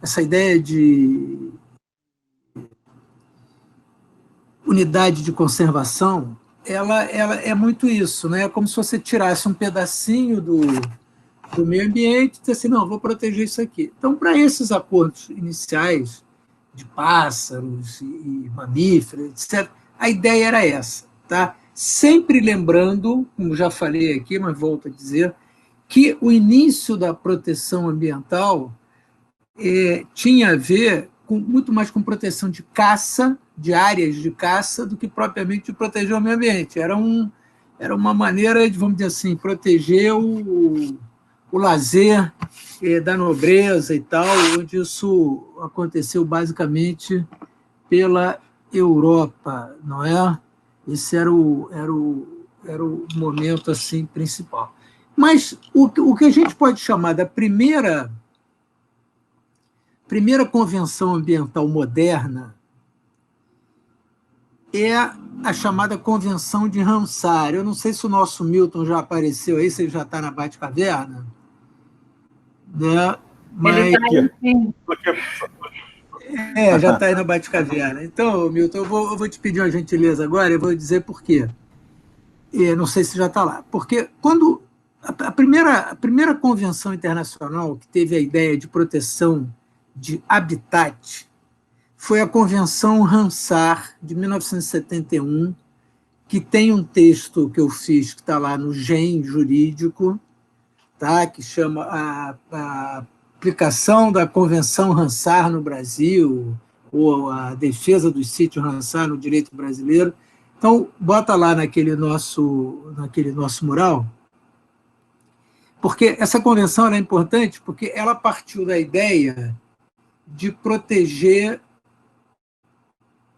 essa ideia de unidade de conservação, ela é muito isso, né? É como se você tirasse um pedacinho do meio ambiente e disse assim, não, vou proteger isso aqui. Então, para esses acordos iniciais de pássaros e mamíferos, etc., a ideia era essa, tá? Sempre lembrando, como já falei aqui, mas volto a dizer, que o início da proteção ambiental tinha a ver muito mais com proteção de caça, de áreas de caça, do que propriamente de proteger o meio ambiente. Era uma maneira de, vamos dizer assim, proteger o lazer da nobreza e tal, onde isso aconteceu basicamente pela Europa, não é? Esse era o momento assim principal. Mas o que a gente pode chamar da primeira convenção ambiental moderna é a chamada Convenção de Ramsar. Eu não sei se o nosso Milton já apareceu aí, se ele já está na Batcaverna, né? Mas... já está aí na Batcaverna. Então, Milton, eu vou te pedir uma gentileza agora, eu vou dizer por quê. Não sei se já está lá. Porque quando a primeira convenção internacional que teve a ideia de proteção de habitat foi a Convenção Ramsar, de 1971, que tem um texto que eu fiz, que está lá no GEM jurídico, tá? Que chama a aplicação da Convenção Ramsar no Brasil, ou a defesa dos sítios Ramsar no direito brasileiro. Então, bota lá naquele nosso mural, porque essa convenção é importante porque ela partiu da ideia de proteger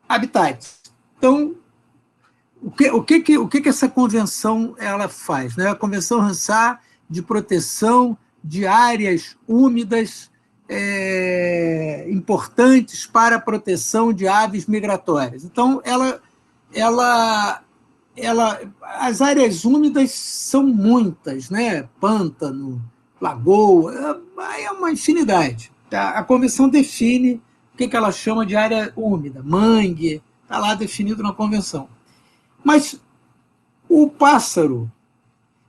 habitats. Então, o que essa convenção ela faz? Né? A Convenção Ramsar de proteção de áreas úmidas importantes para a proteção de aves migratórias. Então, as áreas úmidas são muitas, né? Pântano, lagoa, é uma infinidade. A Convenção define o que ela chama de área úmida, mangue, está lá definido na Convenção. Mas o pássaro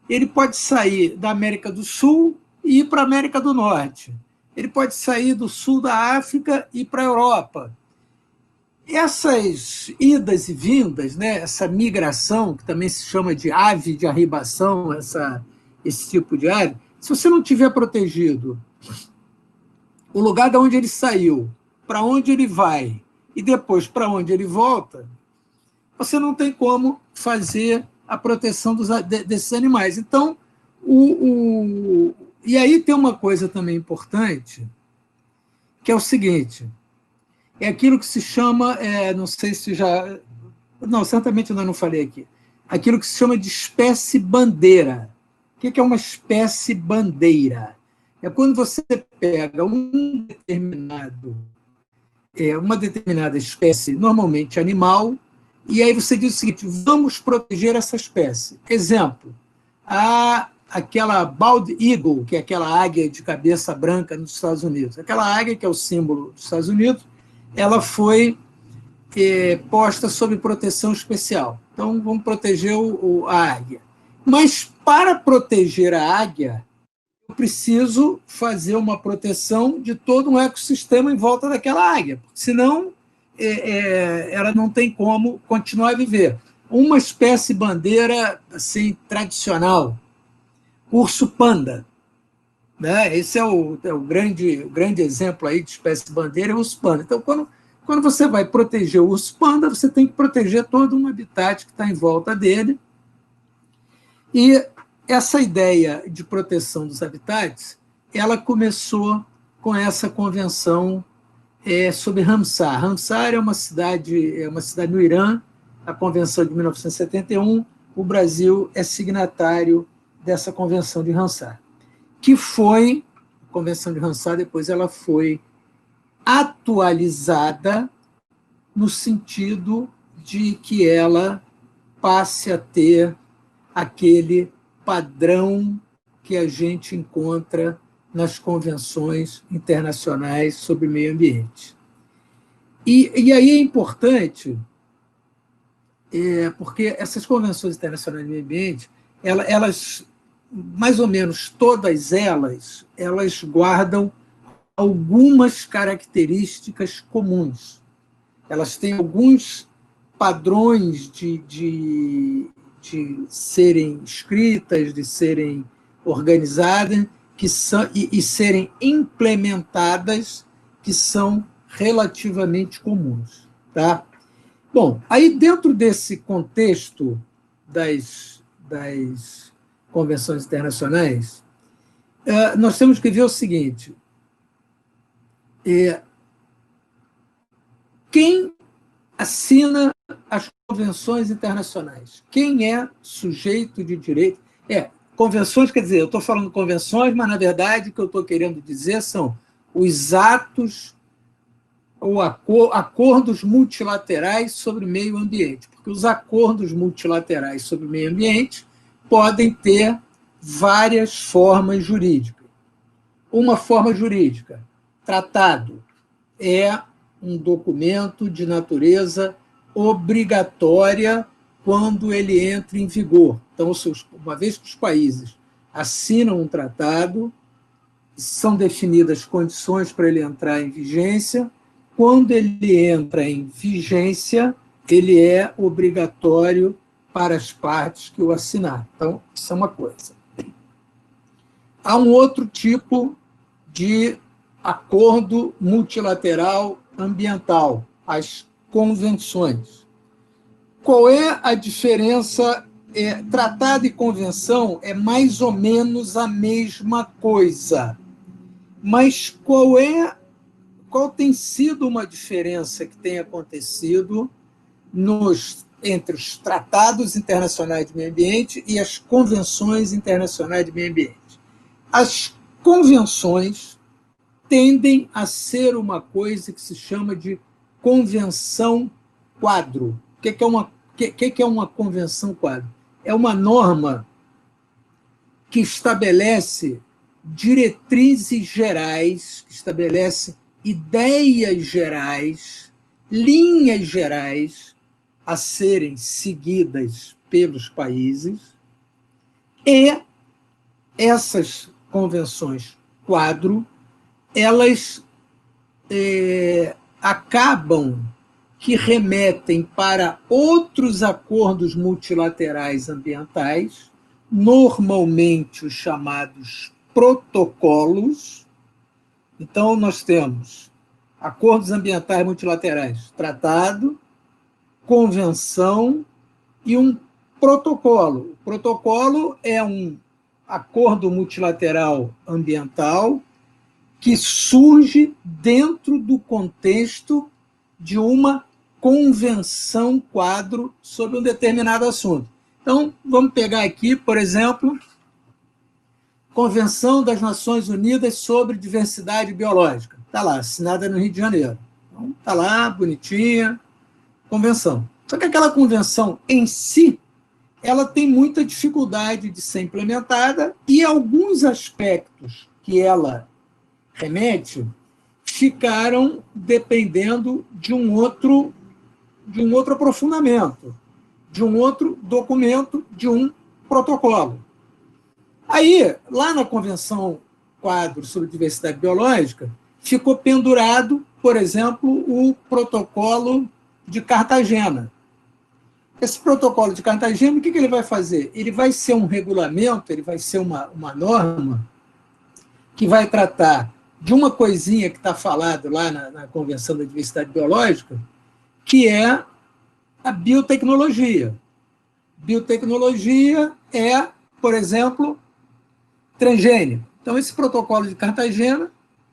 ele pode sair da América do Sul e ir para a América do Norte. Ele pode sair do sul da África e ir para a Europa. Essas idas e vindas, né, essa migração, que também se chama de ave de arribação, esse tipo de ave, se você não tiver protegido o lugar de onde ele saiu, para onde ele vai e depois para onde ele volta, você não tem como fazer a proteção desses animais. Então, e aí tem uma coisa também importante, que é o seguinte, é aquilo que se chama, não sei se já... Não, certamente eu não falei aqui. Aquilo que se chama de espécie bandeira. O que é uma espécie bandeira? É quando você pega uma determinada espécie, normalmente animal, e aí você diz o seguinte, vamos proteger essa espécie. Exemplo, aquela bald eagle, que é aquela águia de cabeça branca nos Estados Unidos. Aquela águia que é o símbolo dos Estados Unidos, ela foi posta sob proteção especial. Então, vamos proteger a águia. Mas, para proteger a águia, eu preciso fazer uma proteção de todo um ecossistema em volta daquela águia, porque senão ela não tem como continuar a viver. Uma espécie bandeira assim, tradicional, urso-panda. Né? Esse é o grande exemplo aí de espécie bandeira, é o urso-panda. Então, quando você vai proteger o urso-panda, você tem que proteger todo um habitat que está em volta dele. E essa ideia de proteção dos habitats, ela começou com essa convenção sobre Ramsar. Ramsar é uma cidade no Irã, a convenção de 1971, o Brasil é signatário dessa convenção de Ramsar, que foi, a convenção de Ramsar, depois ela foi atualizada no sentido de que ela passe a ter aquele padrão que a gente encontra nas convenções internacionais sobre meio ambiente. E aí é importante, porque essas convenções internacionais de meio ambiente, elas, mais ou menos todas elas guardam algumas características comuns. Elas têm alguns padrões de serem escritas, de serem organizadas e serem implementadas, que são relativamente comuns. Tá? Bom, aí dentro desse contexto das convenções internacionais, nós temos que ver o seguinte: quem assina as convenções internacionais? Quem é sujeito de direito? Convenções, quer dizer, eu estou falando convenções, mas, na verdade, o que eu estou querendo dizer são os atos ou acordos multilaterais sobre meio ambiente, porque os acordos multilaterais sobre meio ambiente podem ter várias formas jurídicas. Uma forma jurídica, tratado, é um documento de natureza obrigatória quando ele entra em vigor. Então, uma vez que os países assinam um tratado, são definidas condições para ele entrar em vigência. Quando ele entra em vigência, ele é obrigatório para as partes que o assinaram. Então, isso é uma coisa. Há um outro tipo de acordo multilateral ambiental, as convenções. Qual é a diferença? Tratado e convenção é mais ou menos a mesma coisa, mas qual tem sido uma diferença que tem acontecido entre os tratados internacionais de meio ambiente e as convenções internacionais de meio ambiente? As convenções tendem a ser uma coisa que se chama de convenção quadro. O que é uma convenção quadro? É uma norma que estabelece diretrizes gerais, que estabelece ideias gerais, linhas gerais a serem seguidas pelos países, e essas convenções quadro, elas acabam que remetem para outros acordos multilaterais ambientais, normalmente os chamados protocolos. Então, nós temos acordos ambientais multilaterais, tratado, convenção e um protocolo. O protocolo é um acordo multilateral ambiental que surge dentro do contexto de uma convenção quadro sobre um determinado assunto. Então, vamos pegar aqui, por exemplo, Convenção das Nações Unidas sobre Diversidade Biológica. Está lá, assinada no Rio de Janeiro. Então, está lá, bonitinha, convenção. Só que aquela convenção em si, ela tem muita dificuldade de ser implementada e alguns aspectos que ela remete ficaram dependendo de um outro aprofundamento, de um outro documento, de um protocolo. Aí, lá na Convenção Quadro sobre Diversidade Biológica, ficou pendurado, por exemplo, o Protocolo de Cartagena. Esse Protocolo de Cartagena, o que ele vai fazer? Ele vai ser um regulamento, ele vai ser uma norma que vai tratar de uma coisinha que está falado lá na Convenção da Diversidade Biológica, que é a biotecnologia. Biotecnologia é, por exemplo, transgênico. Então, esse protocolo de Cartagena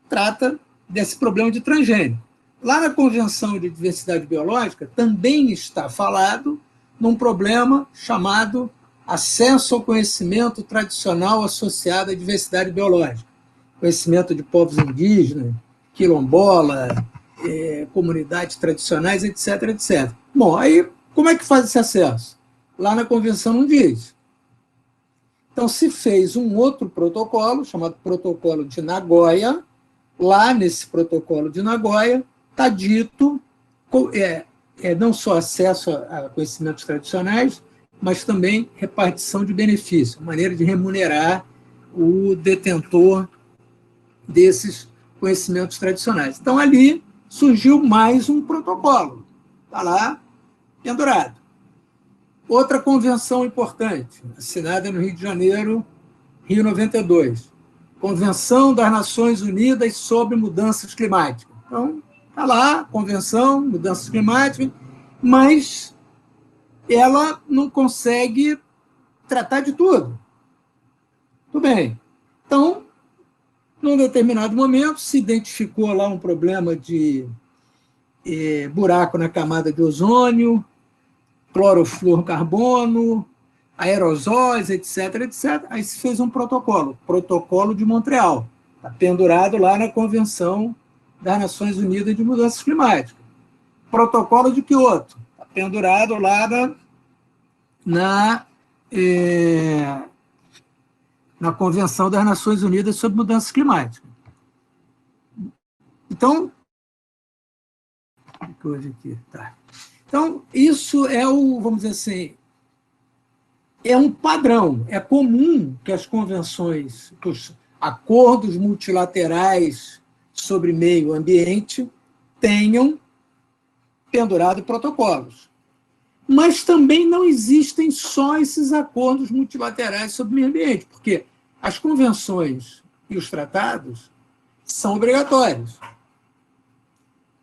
trata desse problema de transgênico. Lá na Convenção de Diversidade Biológica também está falado num problema chamado acesso ao conhecimento tradicional associado à diversidade biológica. Conhecimento de povos indígenas, quilombola, comunidades tradicionais, etc, etc. Bom, aí como é que faz esse acesso? Lá na Convenção não diz. Então, se fez um outro protocolo, chamado Protocolo de Nagoya. Lá nesse Protocolo de Nagoya está dito não só acesso a conhecimentos tradicionais, mas também repartição de benefício, maneira de remunerar o detentor desses conhecimentos tradicionais. Então, ali surgiu mais um protocolo, está lá pendurado. Outra convenção importante, assinada no Rio de Janeiro, Rio 92, Convenção das Nações Unidas sobre Mudanças Climáticas. Então, está lá, Convenção, Mudanças Climáticas, mas ela não consegue tratar de tudo. Tudo bem. Então, num determinado momento, se identificou lá um problema de buraco na camada de ozônio, clorofluorcarbono, aerosóis, etc., etc. Aí se fez um Protocolo de Montreal, está pendurado lá na Convenção das Nações Unidas de Mudanças Climáticas. Protocolo de Kyoto, está pendurado lá na Convenção das Nações Unidas sobre Mudanças Climáticas. Então, Então, isso é vamos dizer assim, é um padrão. É comum que as convenções, que os acordos multilaterais sobre meio ambiente tenham pendurado protocolos. Mas também não existem só esses acordos multilaterais sobre meio ambiente, porque as convenções e os tratados são obrigatórios.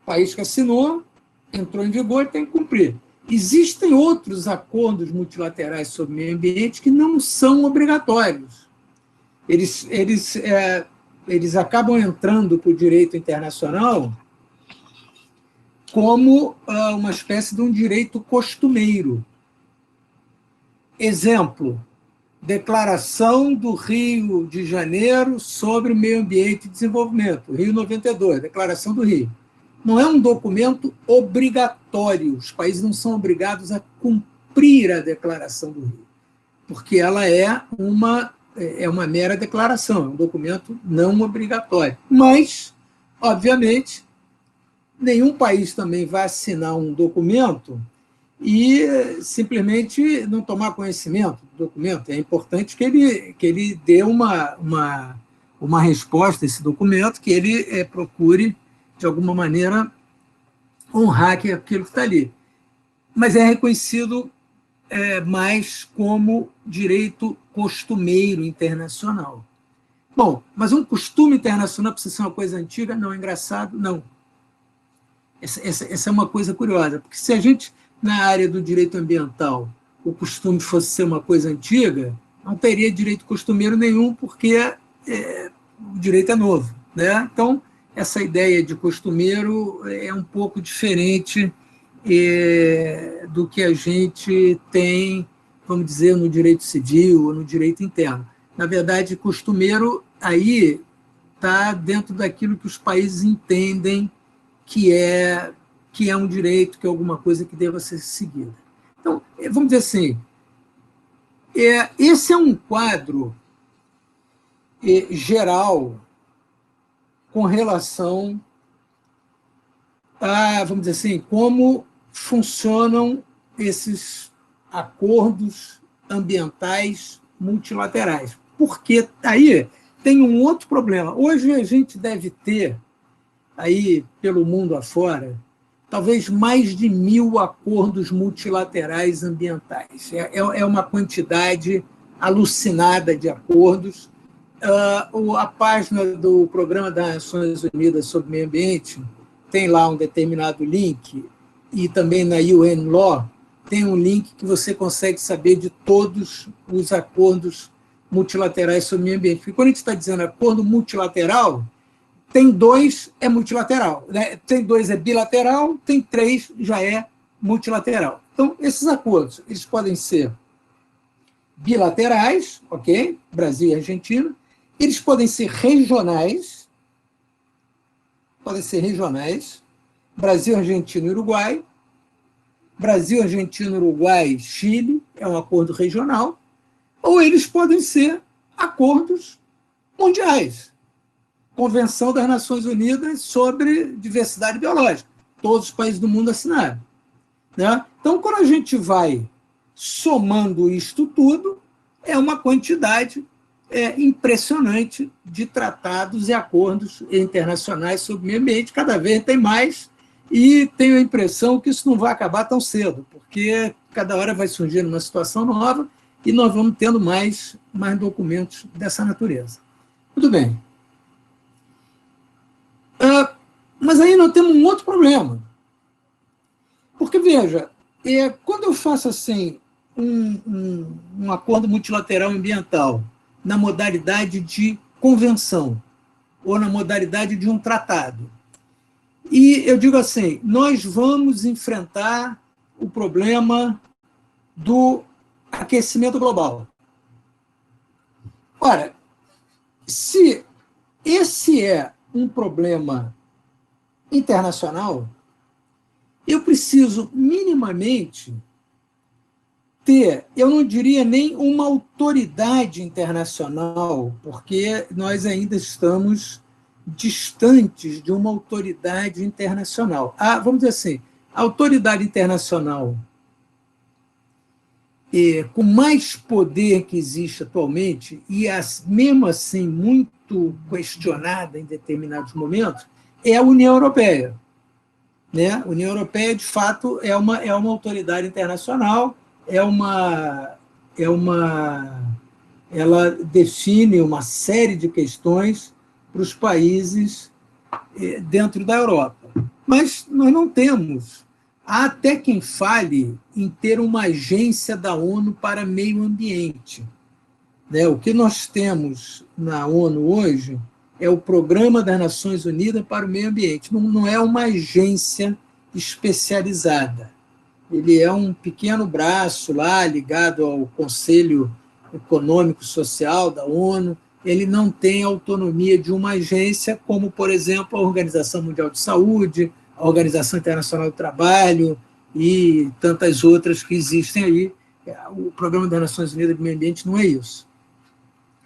O país que assinou, entrou em vigor e tem que cumprir. Existem outros acordos multilaterais sobre meio ambiente que não são obrigatórios. Eles acabam entrando para o direito internacional como uma espécie de um direito costumeiro. Exemplo, Declaração do Rio de Janeiro sobre o Meio Ambiente e Desenvolvimento, Rio 92, Declaração do Rio. Não é um documento obrigatório, os países não são obrigados a cumprir a Declaração do Rio, porque ela é uma mera declaração, é um documento não obrigatório. Mas, obviamente, nenhum país também vai assinar um documento e simplesmente não tomar conhecimento do documento. É importante que ele dê uma resposta a esse documento, que ele procure, de alguma maneira, honrar aquilo que está ali. Mas é reconhecido mais como direito costumeiro internacional. Bom, mas um costume internacional precisa ser uma coisa antiga? Não, é engraçado? Não. Essa é uma coisa curiosa, porque se a gente, na área do direito ambiental, o costume fosse ser uma coisa antiga, não teria direito costumeiro nenhum, porque o direito é novo, né? Então, essa ideia de costumeiro é um pouco diferente do que a gente tem, vamos dizer, no direito civil ou no direito interno. Na verdade, costumeiro aí está dentro daquilo que os países entendem que é um direito, que é alguma coisa que deva ser seguida. Então, vamos dizer assim, esse é um quadro geral com relação a, vamos dizer assim, como funcionam esses acordos ambientais multilaterais. Porque aí tem um outro problema. Hoje a gente deve ter, aí pelo mundo afora, talvez mais de 1.000 acordos multilaterais ambientais. É uma quantidade alucinada de acordos. A página do Programa das Nações Unidas sobre o Meio Ambiente tem lá um determinado link, e também na UN Law tem um link que você consegue saber de todos os acordos multilaterais sobre o meio ambiente. Porque quando a gente está dizendo acordo multilateral, tem 2 é multilateral, né? Tem 2 é bilateral, tem 3 já é multilateral. Então, esses acordos eles podem ser bilaterais, ok? Brasil e Argentina. Eles podem ser regionais, Brasil, Argentina e Uruguai. Brasil, Argentina, Uruguai, Chile, é um acordo regional. ou eles podem ser acordos mundiais. Convenção das Nações Unidas sobre Diversidade Biológica. Todos os países do mundo assinaram. Né? Então, quando a gente vai somando isto tudo, é uma quantidade impressionante de tratados e acordos internacionais sobre o meio ambiente. Cada vez tem mais, e tenho a impressão que isso não vai acabar tão cedo, porque cada hora vai surgindo uma situação nova e nós vamos tendo mais documentos dessa natureza. Muito bem. Mas aí nós temos um outro problema. Porque, veja, quando eu faço assim um acordo multilateral ambiental na modalidade de convenção ou na modalidade de um tratado, e eu digo assim, nós vamos enfrentar o problema do aquecimento global. Ora, se esse é um problema internacional, eu preciso minimamente ter, eu não diria nem uma autoridade internacional, porque nós ainda estamos distantes de uma autoridade internacional. Vamos dizer assim, a autoridade internacional com mais poder que existe atualmente, e mesmo assim muito questionada em determinados momentos, é a União Europeia. Né? A União Europeia, de fato, é uma autoridade internacional, ela define uma série de questões para os países dentro da Europa. Mas nós não temos. Há até quem fale em ter uma agência da ONU para meio ambiente. Né? O que nós temos na ONU hoje é o Programa das Nações Unidas para o Meio Ambiente. Não é uma agência especializada. Ele é um pequeno braço lá ligado ao Conselho Econômico e Social da ONU. Ele não tem autonomia de uma agência, como, por exemplo, a Organização Mundial de Saúde, a Organização Internacional do Trabalho e tantas outras que existem aí. O Programa das Nações Unidas do Meio Ambiente não é isso.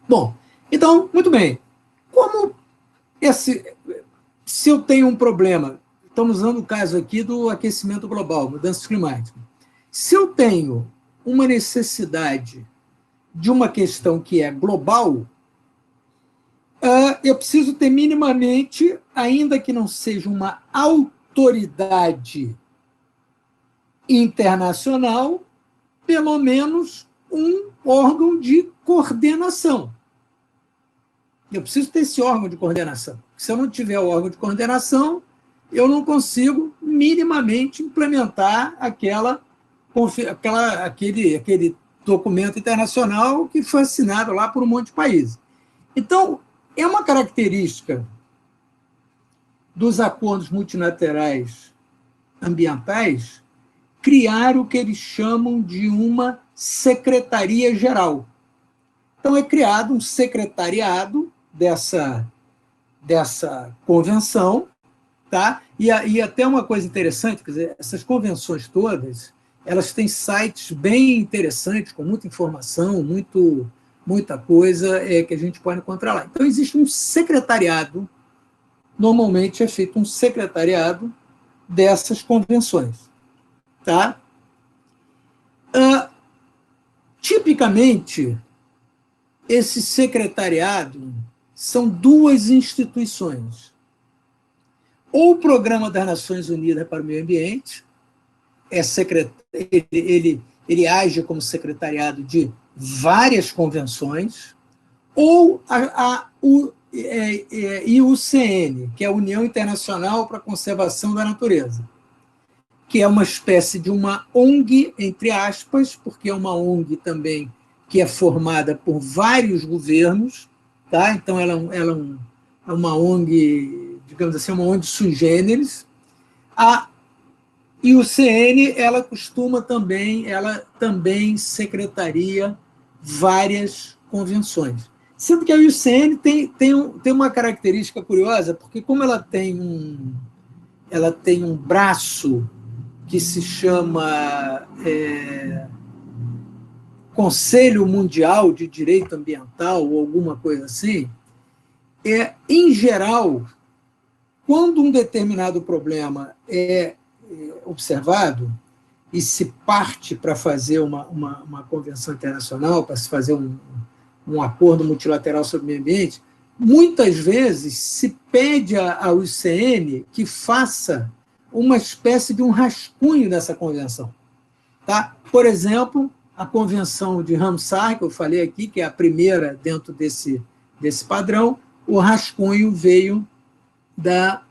Bom, então, muito bem. Se eu tenho um problema, estamos usando o caso aqui do aquecimento global, mudança climática. Se eu tenho uma necessidade de uma questão que é global, eu preciso ter minimamente, ainda que não seja uma autoridade internacional, pelo menos um órgão de coordenação. Eu preciso ter esse órgão de coordenação. Se eu não tiver o órgão de coordenação, eu não consigo minimamente implementar aquele documento internacional que foi assinado lá por um monte de países. Então, é uma característica dos acordos multilaterais ambientais criar o que eles chamam de uma secretaria-geral. Então, é criado um secretariado dessa convenção, tá? E até uma coisa interessante, quer dizer, essas convenções todas, elas têm sites bem interessantes, com muita informação, muita coisa que a gente pode encontrar lá. Então, existe um secretariado, normalmente é feito um secretariado dessas convenções. Tá? Tipicamente, esse secretariado são duas instituições. Ou o Programa das Nações Unidas para o Meio Ambiente, ele age como secretariado de várias convenções, ou a IUCN, que é a União Internacional para a Conservação da Natureza, que é uma espécie de uma ONG, entre aspas, porque é uma ONG também que é formada por vários governos, tá? Então ela é uma ONG, digamos assim, uma ONG sui generis. A IUCN, ela também secretaria várias convenções. Sendo que a IUCN tem uma característica curiosa, porque como ela tem um braço que se chama Conselho Mundial de Direito Ambiental ou alguma coisa assim, em geral, quando um determinado problema é observado e se parte para fazer uma convenção internacional, para se fazer um acordo multilateral sobre o meio ambiente, muitas vezes se pede ao ICN que faça uma espécie de um rascunho dessa convenção. Tá? Por exemplo, a Convenção de Ramsar, que eu falei aqui, que é a primeira dentro desse padrão, o rascunho veio da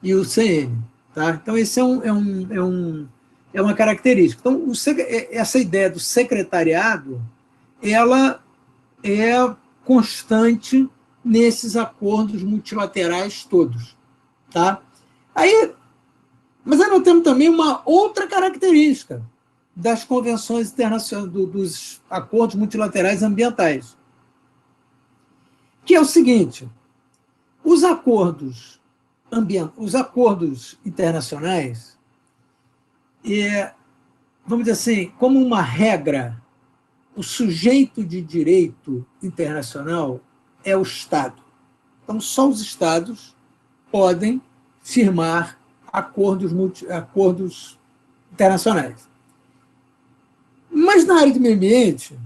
IUCN. Tá? Então, esse é uma característica. Então, essa ideia do secretariado, ela é constante nesses acordos multilaterais todos. Tá? Mas aí nós temos também uma outra característica das convenções internacionais, dos acordos multilaterais ambientais, que é o seguinte: os acordos internacionais, vamos dizer assim, como uma regra, o sujeito de direito internacional é o Estado. Então, só os Estados podem firmar acordos internacionais. Mas na área do meio ambiente,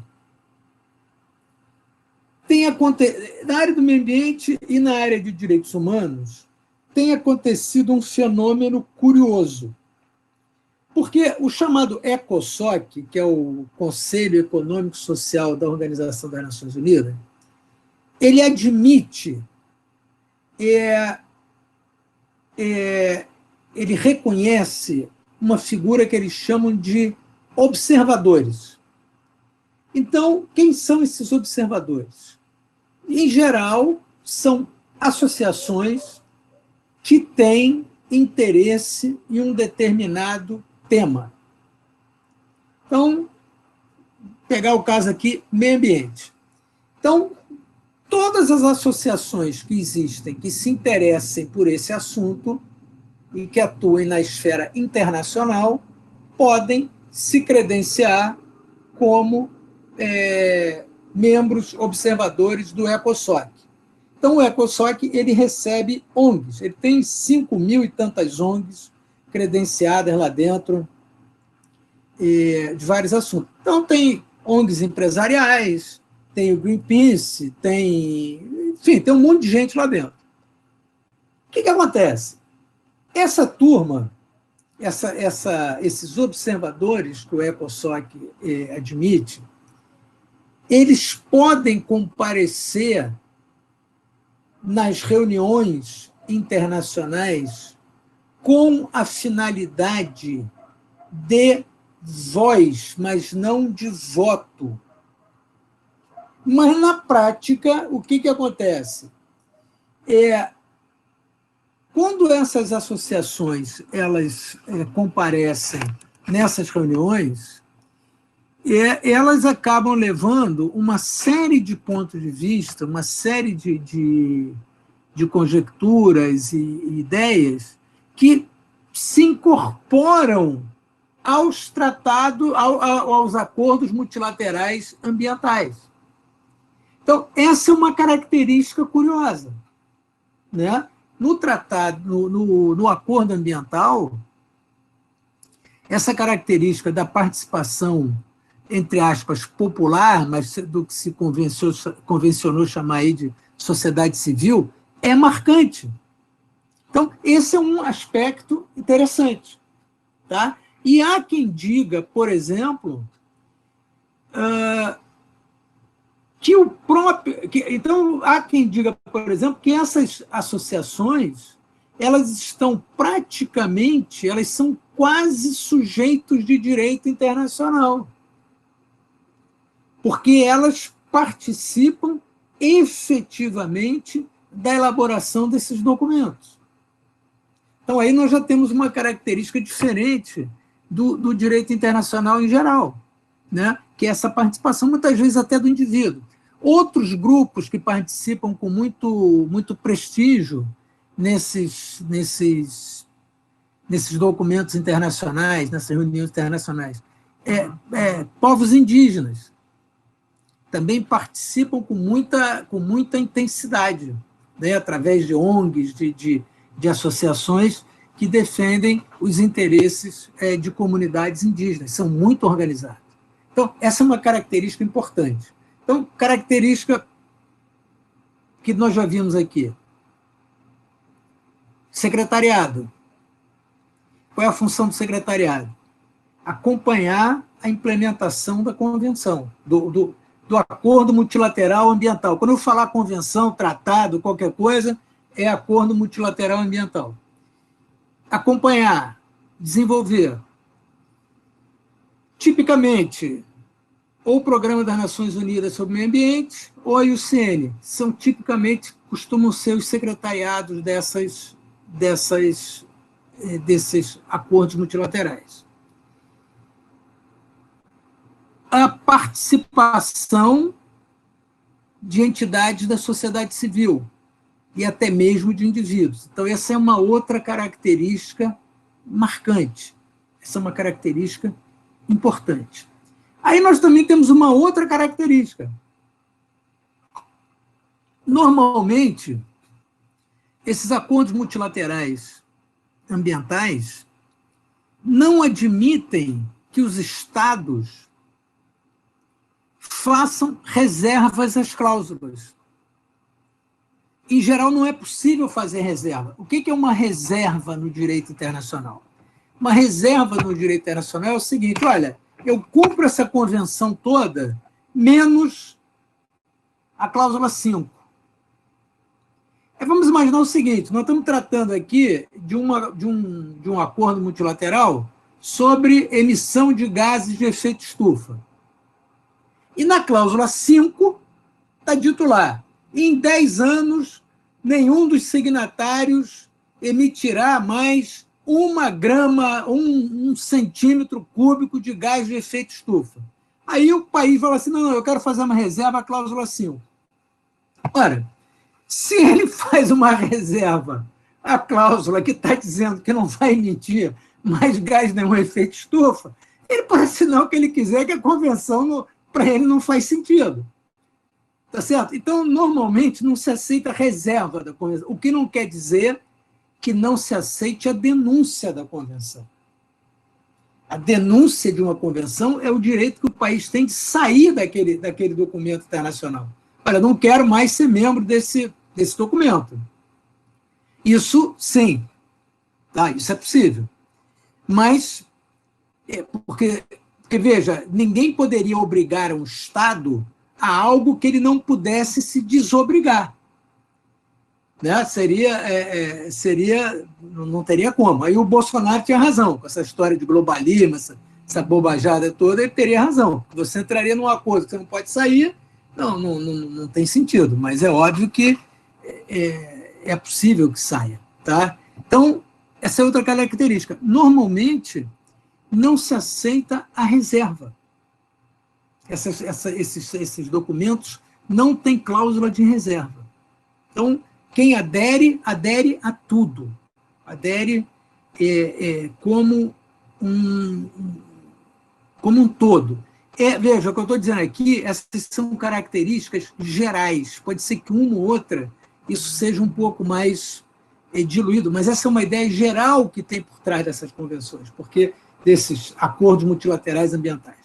na área do meio ambiente e na área de direitos humanos, tem acontecido um fenômeno curioso. Porque o chamado ECOSOC, que é o Conselho Econômico e Social da Organização das Nações Unidas, ele admite, ele reconhece uma figura que eles chamam de observadores. Então, quem são esses observadores? Em geral, são associações que têm interesse em um determinado tema. Então, pegar o caso aqui, meio ambiente. Então, todas as associações que existem, que se interessem por esse assunto e que atuem na esfera internacional, podem se credenciar como membros observadores do ECOSOC. Então, o ECOSOC ele recebe ONGs, ele tem 5.000 e tantas ONGs credenciadas lá dentro de vários assuntos. Então, tem ONGs empresariais, tem o Greenpeace, enfim, tem um monte de gente lá dentro. O que acontece? Essa turma, esses observadores que o ECOSOC admite, eles podem comparecer nas reuniões internacionais com a finalidade de voz, mas não de voto. Mas, na prática, o que acontece? Quando essas associações elas comparecem nessas reuniões, elas acabam levando uma série de pontos de vista, uma série de conjecturas e ideias que se incorporam aos tratados, aos acordos multilaterais ambientais. Então, essa é uma característica curiosa, né? No tratado, no acordo ambiental, essa característica da participação, entre aspas, popular, mas do que se convencionou chamar aí de sociedade civil, é marcante. Então, esse é um aspecto interessante. Tá? E há quem diga, por exemplo, então, há quem diga, por exemplo, que essas associações elas estão praticamente, elas são quase sujeitos de direito internacional, porque elas participam efetivamente da elaboração desses documentos. Então, aí nós já temos uma característica diferente do direito internacional em geral, né? Que é essa participação, muitas vezes, até do indivíduo. Outros grupos que participam com muito prestígio nesses documentos internacionais, nessas reuniões internacionais, povos indígenas. também participam com muita intensidade, né, através de ONGs, de associações que defendem os interesses de comunidades indígenas, são muito organizadas. Então, essa é uma característica importante. Então, característica que nós já vimos aqui. Secretariado. Qual é a função do secretariado? Acompanhar a implementação da convenção, do acordo multilateral ambiental. Quando eu falar convenção, tratado, qualquer coisa, é acordo multilateral ambiental. Acompanhar, desenvolver. Tipicamente, ou o Programa das Nações Unidas sobre o Meio Ambiente, ou a IUCN, costumam ser os secretariados desses acordos multilaterais. A participação de entidades da sociedade civil e até mesmo de indivíduos. Então, essa é uma outra característica marcante. Essa é uma característica importante. Aí nós também temos uma outra característica. Normalmente, esses acordos multilaterais ambientais não admitem que os Estados façam reservas às cláusulas. Em geral, não é possível fazer reserva. O que é uma reserva no direito internacional? Uma reserva no direito internacional é o seguinte: olha, eu cumpro essa convenção toda, menos a cláusula 5. Vamos imaginar o seguinte: nós estamos tratando aqui de um acordo multilateral sobre emissão de gases de efeito estufa. E na cláusula 5 está dito lá: em 10 anos, nenhum dos signatários emitirá mais 1 grama, 1 centímetro cúbico de gás de efeito estufa. Aí o país fala assim: não, eu quero fazer uma reserva à cláusula 5. Ora, se ele faz uma reserva à cláusula que está dizendo que não vai emitir mais gás nenhum efeito estufa, ele pode assinar o que ele quiser, que a convenção para ele não faz sentido. Tá certo? Então, normalmente, não se aceita a reserva da convenção, o que não quer dizer que não se aceite a denúncia da convenção. A denúncia de uma convenção é o direito que o país tem de sair daquele documento internacional. Olha, não quero mais ser membro desse documento. Isso, sim. Tá? Isso é possível. Mas, porque, veja, ninguém poderia obrigar um Estado a algo que ele não pudesse se desobrigar. Né? Não teria como. Aí o Bolsonaro tinha razão, com essa história de globalismo, essa bobajada toda, ele teria razão. Você entraria num acordo que você não pode sair, não tem sentido, mas é óbvio que é possível que saia. Tá? Então, essa é outra característica. Normalmente, não se aceita a reserva. Esses documentos não têm cláusula de reserva. Então, quem adere a tudo. Adere como um todo. Veja, o que eu estou dizendo aqui, essas são características gerais. Pode ser que uma ou outra isso seja um pouco mais diluído, mas essa é uma ideia geral que tem por trás dessas convenções, porque desses acordos multilaterais ambientais.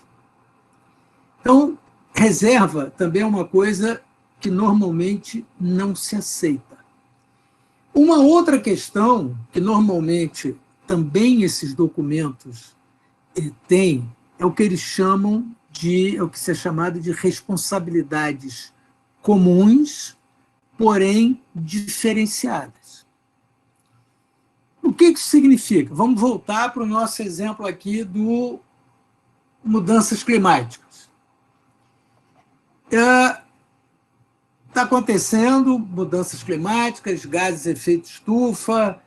Então, reserva também é uma coisa que normalmente não se aceita. Uma outra questão que normalmente também esses documentos têm é o que eles chamam é o que se é chamado de responsabilidades comuns, porém diferenciadas. O que isso significa? Vamos voltar para o nosso exemplo aqui do mudanças climáticas. Está acontecendo mudanças climáticas, gases de efeito estufa,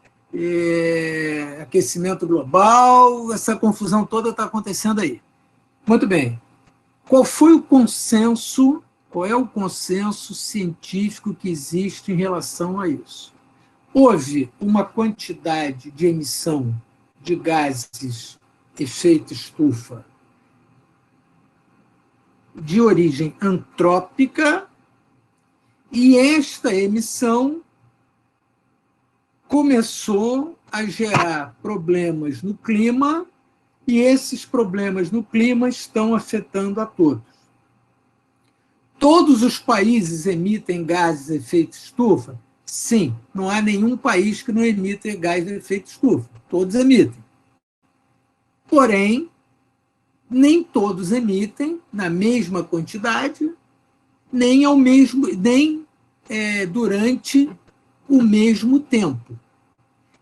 aquecimento global, essa confusão toda está acontecendo aí. Muito bem. Qual é o consenso científico que existe em relação a isso? Houve uma quantidade de emissão de gases de efeito estufa de origem antrópica, e esta emissão começou a gerar problemas no clima, e esses problemas no clima estão afetando a todos. Todos os países emitem gases de efeito estufa? Sim, não há nenhum país que não emita gás de efeito estufa. Todos emitem. Porém, nem todos emitem na mesma quantidade, nem durante o mesmo tempo.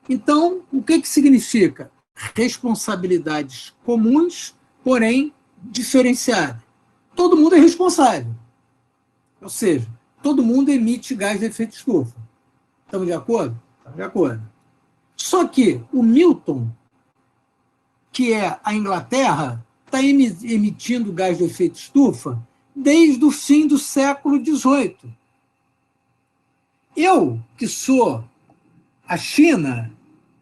Então, o que significa? Responsabilidades comuns, porém diferenciadas. Todo mundo é responsável. Ou seja, todo mundo emite gás de efeito estufa. Estamos de acordo? Estamos de acordo. Só que o Milton, que é a Inglaterra, está emitindo gás de efeito estufa desde o fim do século XVIII. Eu, que sou a China,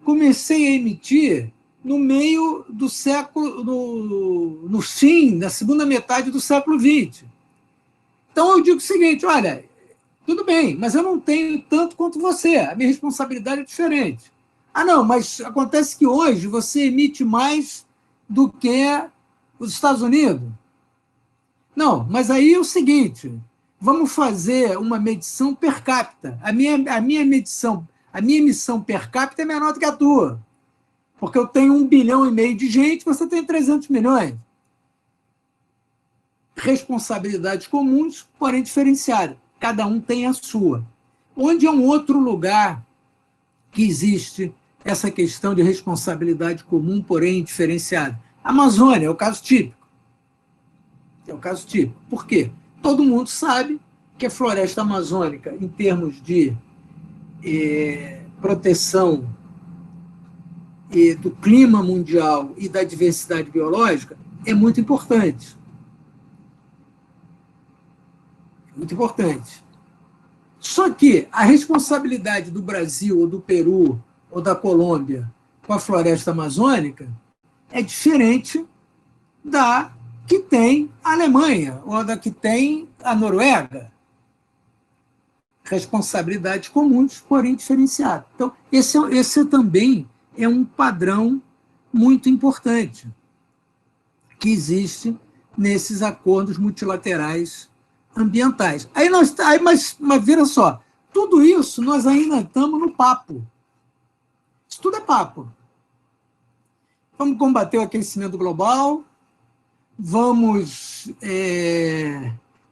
comecei a emitir no meio do século, no fim, na segunda metade do século XX. Então, eu digo o seguinte, olha, tudo bem, mas eu não tenho tanto quanto você, a minha responsabilidade é diferente. Ah, não, mas acontece que hoje você emite mais do que os Estados Unidos. Não, mas aí é o seguinte, vamos fazer uma medição per capita. A minha emissão per capita é menor do que a tua, porque eu tenho 1,5 bilhão de gente, você tem 300 milhões. Responsabilidades comuns, porém diferenciadas. Cada um tem a sua. Onde é um outro lugar que existe essa questão de responsabilidade comum, porém diferenciada? A Amazônia é o caso típico. É o caso típico. Por quê? Todo mundo sabe que a floresta amazônica, em termos de proteção do clima mundial e da diversidade biológica, é muito importante. Muito importante. Só que a responsabilidade do Brasil, ou do Peru, ou da Colômbia com a floresta amazônica é diferente da que tem a Alemanha, ou da que tem a Noruega. Responsabilidades comuns, porém diferenciadas. Então, esse também é um padrão muito importante que existe nesses acordos multilaterais ambientais. Mas vira só, tudo isso nós ainda estamos no papo. Isso tudo é papo. Vamos combater o aquecimento global, vamos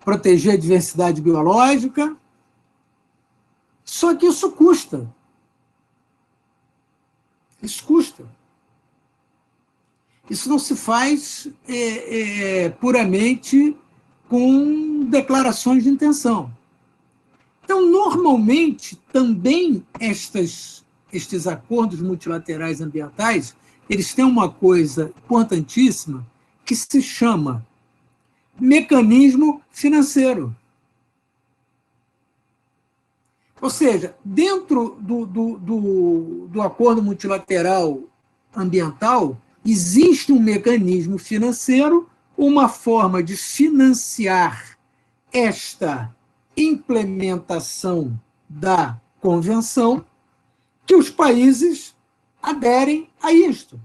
proteger a diversidade biológica, só que isso custa. Isso custa. Isso não se faz puramente com declarações de intenção. Então, normalmente, também estes acordos multilaterais ambientais, eles têm uma coisa importantíssima que se chama mecanismo financeiro. Ou seja, dentro do acordo multilateral ambiental, existe um mecanismo financeiro, uma forma de financiar esta implementação da convenção, que os países aderem a isto,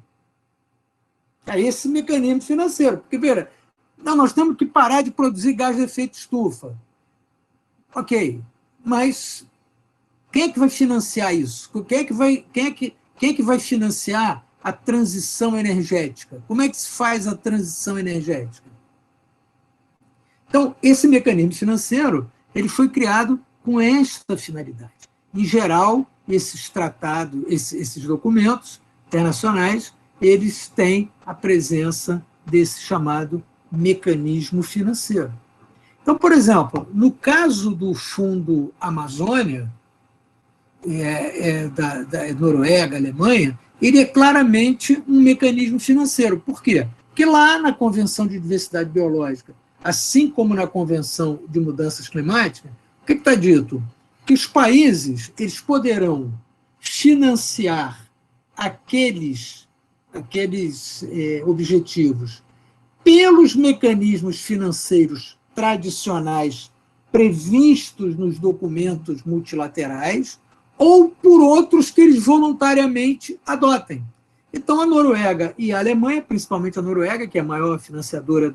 a esse mecanismo financeiro. Porque, veja, nós temos que parar de produzir gás de efeito estufa. Ok, mas quem é que vai financiar isso? Quem é que vai financiar a transição energética? Como é que se faz a transição energética? Então, esse mecanismo financeiro ele foi criado com esta finalidade. Em geral, esses tratados, esses documentos internacionais, eles têm a presença desse chamado mecanismo financeiro. Então, por exemplo, no caso do Fundo Amazônia, da Noruega, Alemanha, ele é claramente um mecanismo financeiro. Por quê? Porque lá na Convenção de Diversidade Biológica, assim como na Convenção de Mudanças Climáticas, o que está dito? Que os países eles poderão financiar aqueles objetivos pelos mecanismos financeiros tradicionais previstos nos documentos multilaterais ou por outros que eles voluntariamente adotem. Então, a Noruega e a Alemanha, principalmente a Noruega, que é a maior financiadora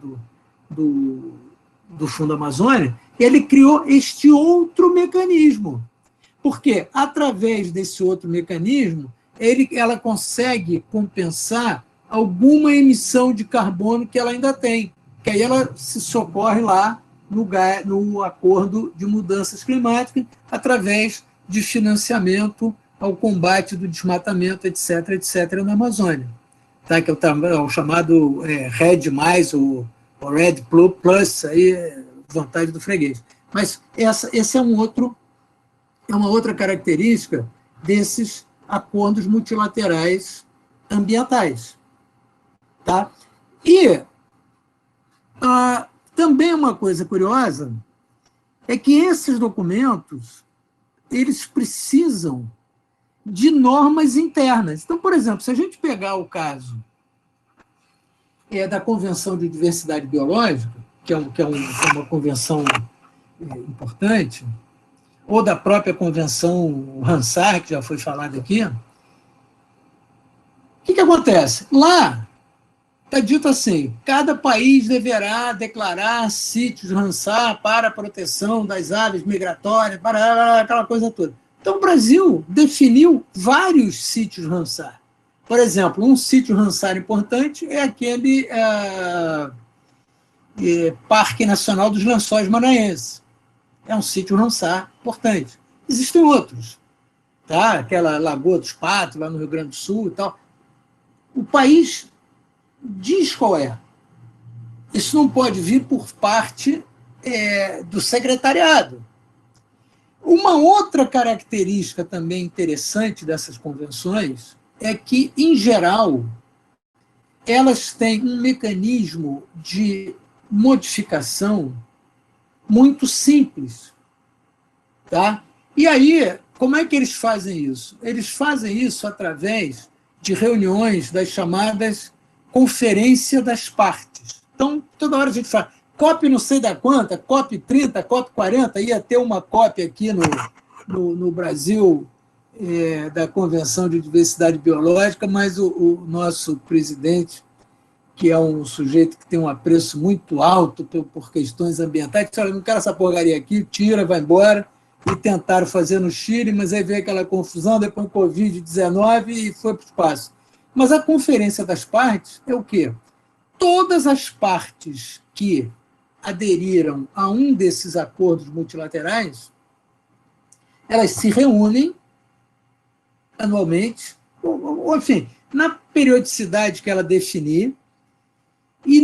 do Fundo Amazônia, ele criou este outro mecanismo. Porque, através desse outro mecanismo, ela consegue compensar alguma emissão de carbono que ela ainda tem, que aí ela se socorre lá no acordo de mudanças climáticas, através de financiamento ao combate do desmatamento, etc., etc., na Amazônia. Tá? Que é o chamado RED+, ou RED Plus, aí, vantagem do freguês. Mas esse é uma outra característica desses acordos multilaterais ambientais. Tá? E também uma coisa curiosa é que esses documentos eles precisam de normas internas. Então, por exemplo, se a gente pegar o caso da Convenção de Diversidade Biológica, que é uma convenção importante, ou da própria Convenção Ramsar, que já foi falada aqui, o que acontece? Lá está dito assim: cada país deverá declarar sítios Ramsar para a proteção das aves migratórias, para aquela coisa toda. Então, o Brasil definiu vários sítios Ramsar. Por exemplo, um sítio Ramsar importante é aquele Parque Nacional dos Lençóis Maranhenses. É um sítio Ramsar importante. Existem outros. Tá? Aquela Lagoa dos Patos, lá no Rio Grande do Sul e tal. O país diz qual é. Isso não pode vir por parte do secretariado. Uma outra característica também interessante dessas convenções é que, em geral, elas têm um mecanismo de modificação muito simples. Tá? E aí, como é que eles fazem isso? Eles fazem isso através de reuniões das chamadas Conferência das Partes. Então, toda hora a gente fala COP não sei da quanta, COP 30, COP 40, ia ter uma COP aqui no Brasil da Convenção de Diversidade Biológica, mas o nosso presidente, que é um sujeito que tem um apreço muito alto por questões ambientais, disse: olha, não quero essa porcaria aqui, tira, vai embora. E tentaram fazer no Chile, mas aí veio aquela confusão, depois Covid-19 e foi para o espaço. Mas a Conferência das Partes é o quê? Todas as partes que aderiram a um desses acordos multilaterais, elas se reúnem anualmente, ou enfim, na periodicidade que ela definir, e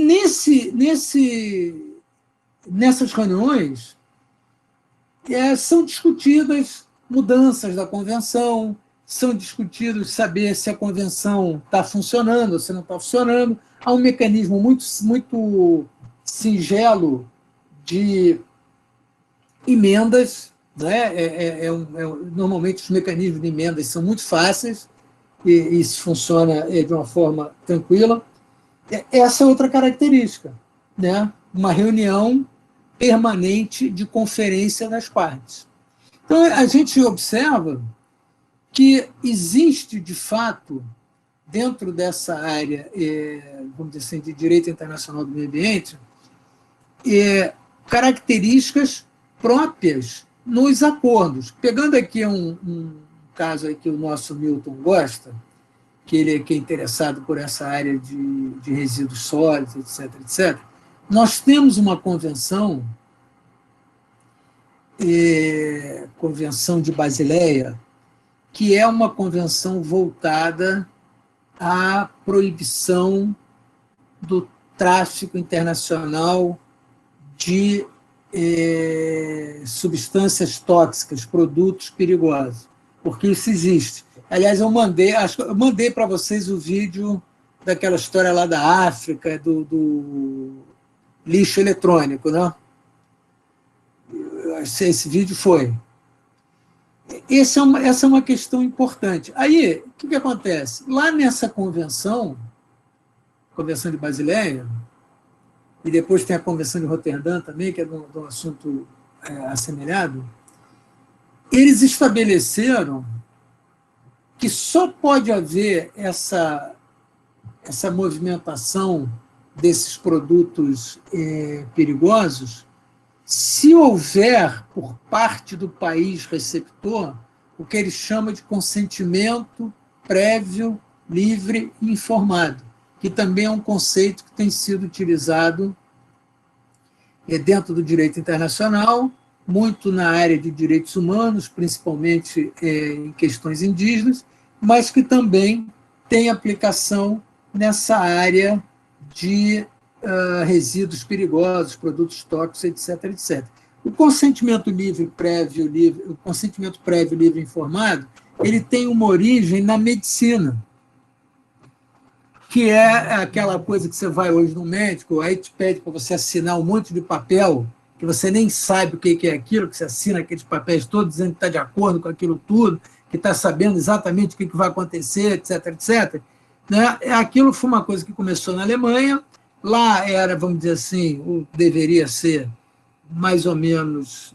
nessas reuniões são discutidas mudanças da convenção, são discutidos saber se a convenção está funcionando ou se não está funcionando. Há um mecanismo muito, muito singelo de emendas, né? Normalmente os mecanismos de emendas são muito fáceis e isso funciona de uma forma tranquila. Essa é outra característica, né? Uma reunião permanente de conferência das partes. Então, a gente observa que existe, de fato, dentro dessa área, vamos dizer assim, de direito internacional do meio ambiente, características próprias nos acordos. Pegando aqui um caso aí que o nosso Milton gosta, que ele é interessado por essa área de resíduos sólidos, etc., etc., nós temos uma convenção, Convenção de Basileia, que é uma convenção voltada à proibição do tráfico internacional de substâncias tóxicas, produtos perigosos, porque isso existe. Aliás, eu mandei para vocês o vídeo daquela história lá da África, do lixo eletrônico, né? Esse vídeo foi. Essa é uma questão importante. Aí, o que acontece? Lá nessa convenção de Basileia, e depois tem a Convenção de Roterdã também, que é de um assunto assemelhado, eles estabeleceram que só pode haver essa movimentação desses produtos perigosos se houver, por parte do país receptor, o que eles chamam de consentimento prévio, livre e informado, que também é um conceito que tem sido utilizado dentro do direito internacional, muito na área de direitos humanos, principalmente em questões indígenas, mas que também tem aplicação nessa área de resíduos perigosos, produtos tóxicos, etc., etc. O consentimento prévio, livre e informado, ele tem uma origem na medicina, que é aquela coisa que você vai hoje no médico, aí te pede para você assinar um monte de papel, que você nem sabe o que é aquilo, que você assina aqueles papéis todos dizendo que está de acordo com aquilo tudo, que está sabendo exatamente o que vai acontecer, etc., etc. Né? Aquilo foi uma coisa que começou na Alemanha, lá era, vamos dizer assim, deveria ser mais ou menos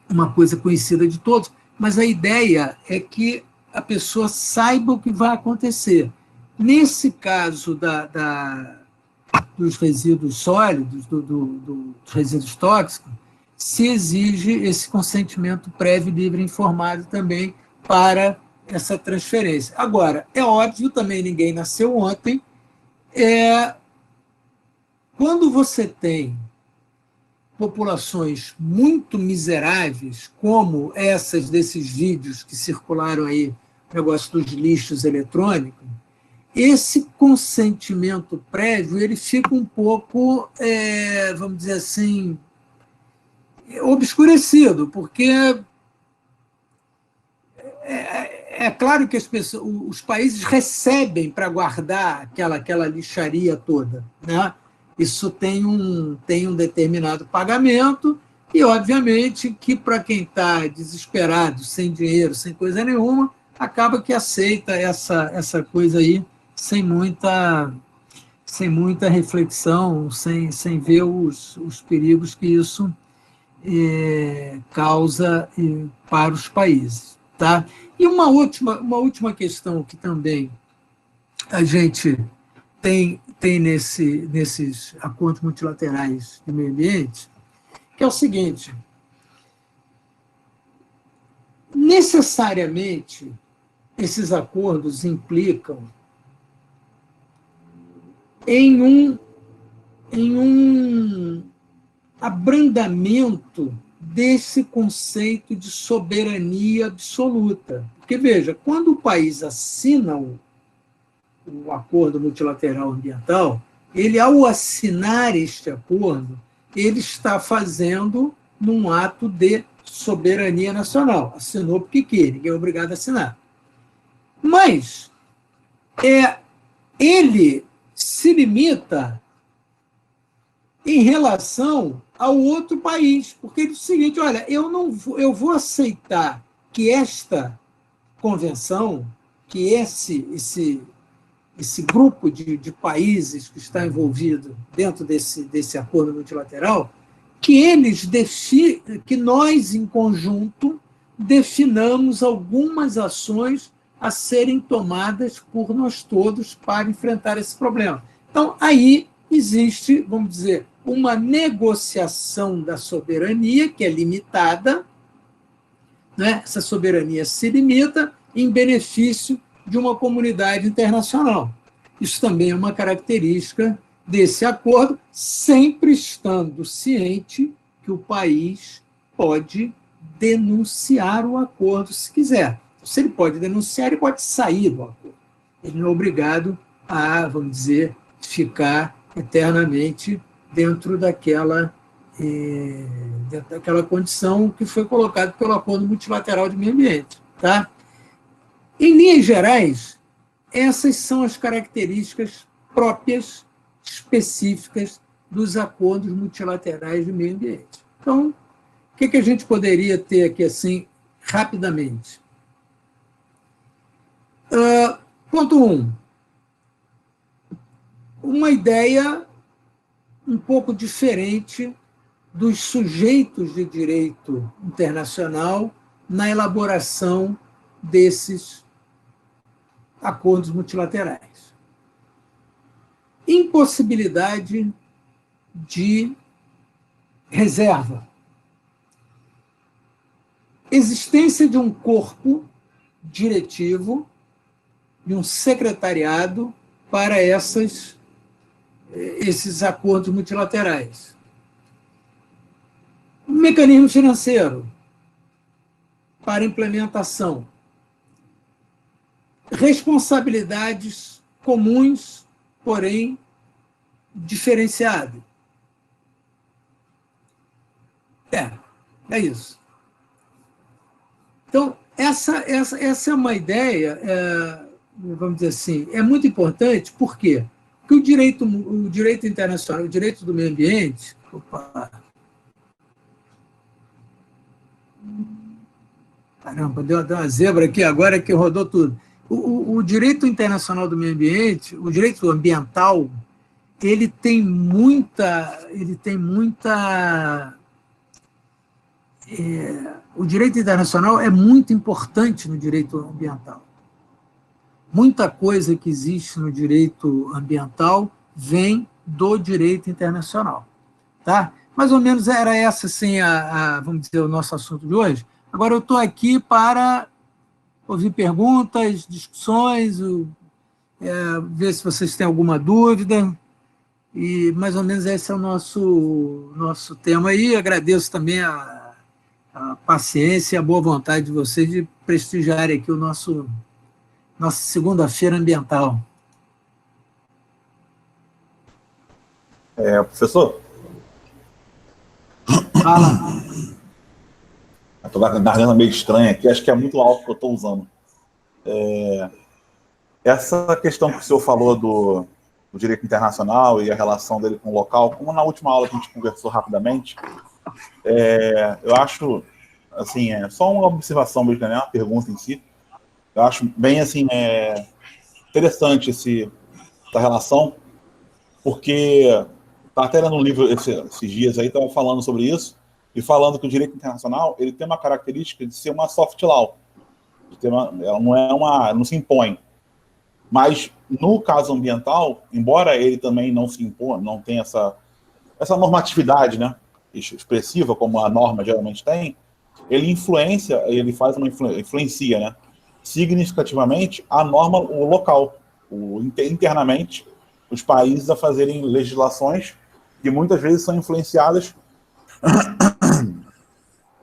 uma coisa conhecida de todos, mas a ideia é que a pessoa saiba o que vai acontecer. Nesse caso dos resíduos sólidos, dos resíduos tóxicos, se exige esse consentimento prévio, livre e informado também para essa transferência. Agora, é óbvio também, ninguém nasceu ontem, quando você tem populações muito miseráveis, como essas desses vídeos que circularam aí, o negócio dos lixos eletrônicos, esse consentimento prévio ele fica um pouco, vamos dizer assim, obscurecido, porque é claro que os países recebem para guardar aquela lixaria toda, né? Isso tem um determinado pagamento e, obviamente, que para quem está desesperado, sem dinheiro, sem coisa nenhuma, acaba que aceita essa coisa aí sem muita reflexão, sem ver os perigos que isso causa para os países. Tá? E uma última questão que também a gente tem nesses acordos multilaterais de meio ambiente, que é o seguinte: necessariamente esses acordos implicam em um abrandamento desse conceito de soberania absoluta. Porque, veja, quando o país assina o acordo multilateral ambiental, ele, ao assinar este acordo, ele está fazendo num ato de soberania nacional. Assinou porque quer, ninguém é obrigado a assinar. Mas ele se limita em relação ao outro país, porque ele diz o seguinte: olha, eu vou aceitar que esta convenção, que esse grupo de países que está envolvido dentro desse acordo multilateral, que nós, em conjunto, definamos algumas ações a serem tomadas por nós todos para enfrentar esse problema. Então, aí existe, vamos dizer, uma negociação da soberania que é limitada, né? Essa soberania se limita em benefício de uma comunidade internacional. Isso também é uma característica desse acordo, sempre estando ciente que o país pode denunciar o acordo se quiser. Se ele pode denunciar, ele pode sair do acordo. Ele não é obrigado a, vamos dizer, ficar eternamente dentro daquela condição que foi colocada pelo Acordo Multilateral de Meio Ambiente. Tá? Em linhas gerais, essas são as características próprias, específicas dos acordos multilaterais de meio ambiente. Então, o que a gente poderia ter aqui, assim, rapidamente? Ponto 1. uma ideia um pouco diferente dos sujeitos de direito internacional na elaboração desses acordos multilaterais. Impossibilidade de reserva. Existência de um corpo diretivo, de um secretariado para esses acordos multilaterais. Um mecanismo financeiro para implementação. Responsabilidades comuns, porém diferenciadas. É isso. Então, essa é uma ideia, vamos dizer assim, é muito importante, por quê? Porque o direito internacional, o direito do meio ambiente... Opa! Caramba, deu uma zebra aqui agora que rodou tudo. O direito internacional do meio ambiente, o direito ambiental, ele tem muita o direito internacional é muito importante no direito ambiental. Muita coisa que existe no direito ambiental vem do direito internacional. Tá? Mais ou menos era essa, assim, vamos dizer, o nosso assunto de hoje. Agora eu estou aqui para ouvir perguntas, discussões, ver se vocês têm alguma dúvida. E mais ou menos esse é o nosso tema aí. Agradeço também a paciência e a boa vontade de vocês de prestigiarem aqui nossa segunda-feira ambiental. Professor? Fala. Estou com a garganta meio estranha aqui, acho que é muito alto que eu estou usando. Essa questão que o senhor falou do direito internacional e a relação dele com o local, como na última aula que a gente conversou rapidamente, eu acho, assim, só uma observação mesmo, não é uma pergunta em si. Eu acho bem, assim, interessante essa relação, porque estava até lendo um livro esses dias aí, estava falando sobre isso, e falando que o direito internacional ele tem uma característica de ser uma soft law, ela não se impõe. Mas, no caso ambiental, embora ele também não se impõe, não tenha essa normatividade, né, expressiva, como a norma geralmente tem, ele influencia, né, significativamente a norma local, internamente, os países a fazerem legislações que muitas vezes são influenciadas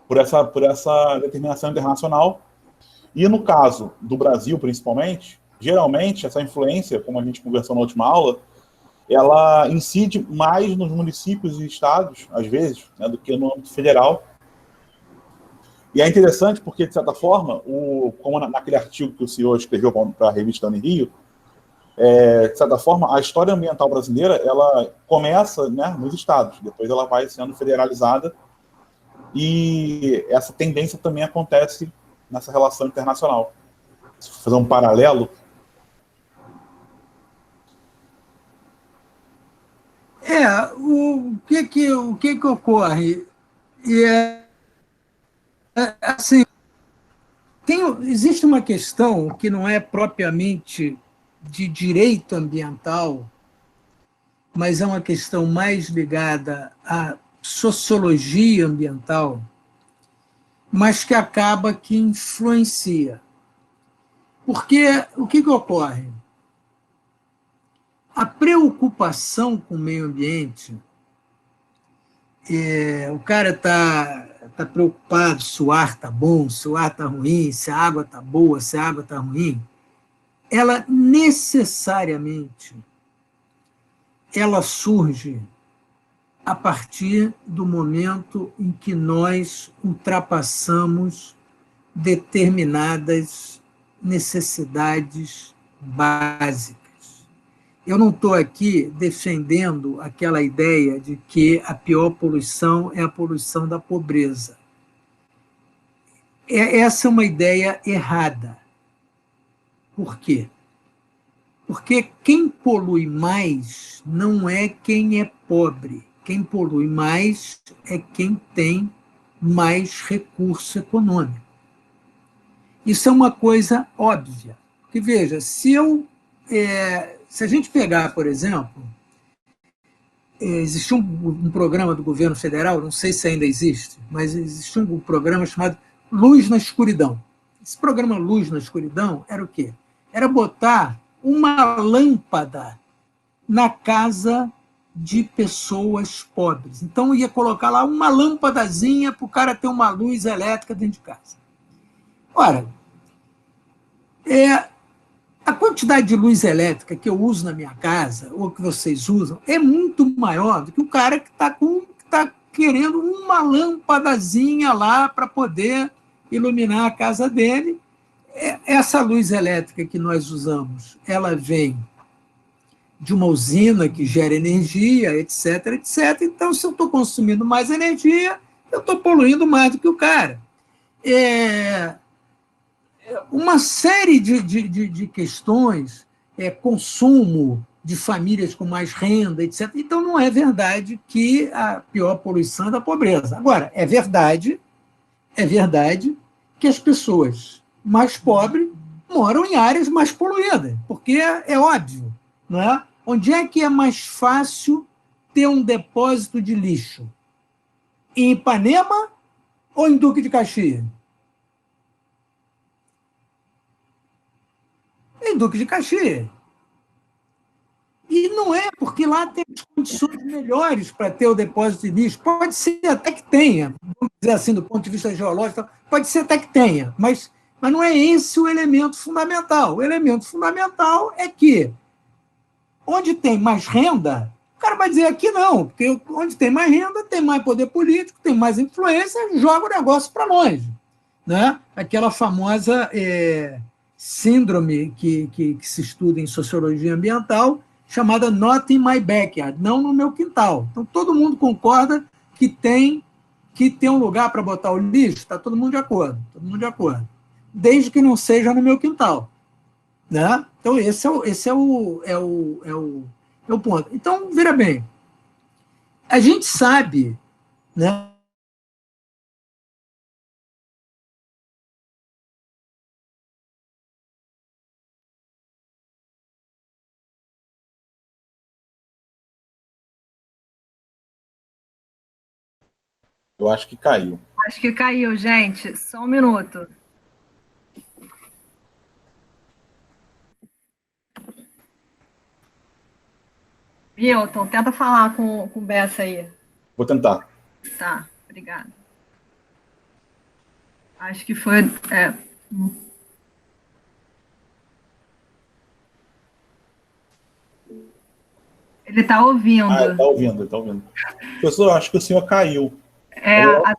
por essa determinação internacional. E no caso do Brasil, principalmente, geralmente essa influência, como a gente conversou na última aula, ela incide mais nos municípios e estados, às vezes, né, do que no âmbito federal. E é interessante porque, de certa forma, como naquele artigo que o senhor escreveu para a revista Dani Rio, de certa forma, a história ambiental brasileira ela começa, né, nos estados, depois ela vai sendo federalizada, e essa tendência também acontece nessa relação internacional. Se fazer um paralelo. O que ocorre? Assim, existe uma questão que não é propriamente de direito ambiental, mas é uma questão mais ligada à sociologia ambiental, mas que acaba que influencia. Porque o que ocorre? A preocupação com o meio ambiente, o cara está preocupado se o ar está bom, se o ar está ruim, se a água está boa, se a água está ruim, ela necessariamente surge a partir do momento em que nós ultrapassamos determinadas necessidades básicas. Eu não estou aqui defendendo aquela ideia de que a pior poluição é a poluição da pobreza. Essa é uma ideia errada. Por quê? Porque quem polui mais não é quem é pobre. Quem polui mais é quem tem mais recurso econômico. Isso é uma coisa óbvia. Porque, veja, se a gente pegar, por exemplo, existiu um programa do governo federal, não sei se ainda existe, mas existiu um programa chamado Luz na Escuridão. Esse programa Luz na Escuridão era o quê? Era botar uma lâmpada na casa de pessoas pobres. Então, ia colocar lá uma lâmpadazinha para o cara ter uma luz elétrica dentro de casa. Ora, a quantidade de luz elétrica que eu uso na minha casa, ou que vocês usam, é muito maior do que o cara que está querendo uma lâmpadazinha lá para poder iluminar a casa dele. Essa luz elétrica que nós usamos, ela vem de uma usina que gera energia, etc, etc. Então, se eu estou consumindo mais energia, eu estou poluindo mais do que o cara. Uma série de questões, consumo de famílias com mais renda, etc. Então, não é verdade que a pior poluição é da pobreza. Agora, é verdade que as pessoas mais pobres moram em áreas mais poluídas, porque é óbvio, não é? Onde é que é mais fácil ter um depósito de lixo? Em Ipanema ou em Duque de Caxias? Em Duque de Caxias. E não é porque lá tem as condições melhores para ter o depósito de lixo. Pode ser até que tenha, vamos dizer assim, do ponto de vista geológico, pode ser até que tenha, mas não é esse o elemento fundamental. O elemento fundamental é que, onde tem mais renda, o cara vai dizer aqui não, porque onde tem mais renda, tem mais poder político, tem mais influência, joga o negócio para longe. Né? Aquela famosa síndrome que se estuda em sociologia ambiental, chamada not in my backyard, não no meu quintal. Então, todo mundo concorda que tem que ter um lugar para botar o lixo, está todo mundo de acordo, desde que não seja no meu quintal. Né? Então, esse é o ponto. Então, veja bem, a gente sabe, né, Eu acho que caiu. Acho que caiu, gente. Só um minuto. Milton, tenta falar com o Bessa aí. Vou tentar. Tá, obrigada. Acho que foi... Ele está ouvindo. Está ouvindo, está ouvindo. Professor, acho que o senhor caiu.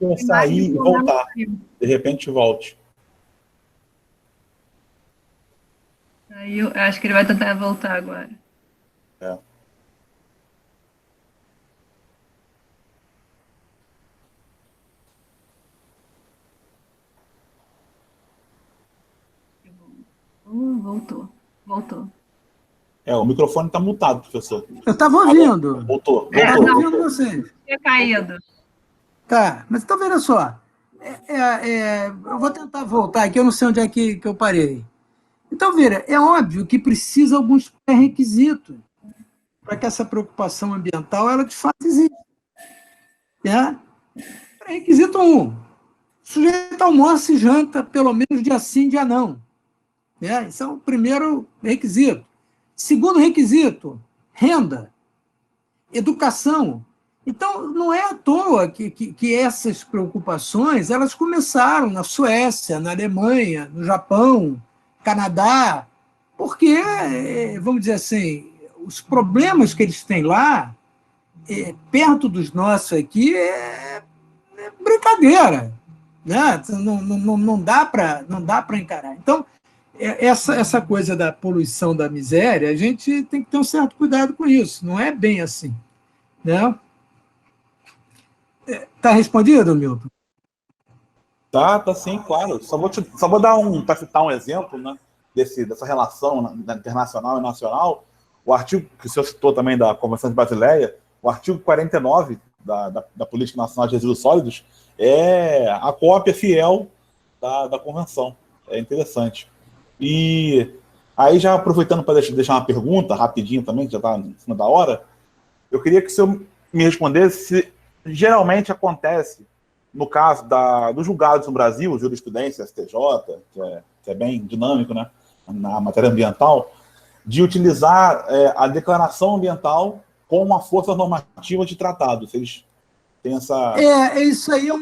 Eu sair e voltar. De repente, volte. Aí eu acho que ele vai tentar voltar agora. Voltou. O microfone está mutado, professor. Eu estava ouvindo. Voltou. Eu estava ouvindo vocês. Tinha caído. Tá, mas então, veja só. Eu vou tentar voltar aqui, eu não sei onde é que eu parei. Então, veja, é óbvio que precisa alguns pré-requisitos para que essa preocupação ambiental, ela de fato exista. Pré-requisito 1. O sujeito almoça e janta pelo menos dia sim, dia não. Esse é o primeiro requisito. Segundo requisito, renda, educação. Então, não é à toa que essas preocupações elas começaram na Suécia, na Alemanha, no Japão, Canadá, porque, vamos dizer assim, os problemas que eles têm lá, perto dos nossos aqui, é brincadeira. Né? Não dá para encarar. Então, essa coisa da poluição da miséria, a gente tem que ter um certo cuidado com isso. Não é bem assim. Né? Está respondido, Milton? Tá sim, claro. Só vou dar para citar um exemplo, né? dessa relação internacional e nacional, o artigo que o senhor citou também da Convenção de Basileia, o artigo 49 da Política Nacional de Resíduos Sólidos, é a cópia fiel da Convenção. É interessante. E aí, já aproveitando para deixar uma pergunta rapidinho também, que já está em cima da hora, eu queria que o senhor me respondesse se geralmente acontece, no caso dos julgados no Brasil, jurisprudência, STJ, que é bem dinâmico, né, na matéria ambiental, de utilizar a declaração ambiental como uma força normativa de tratado. Vocês têm essa... Isso aí é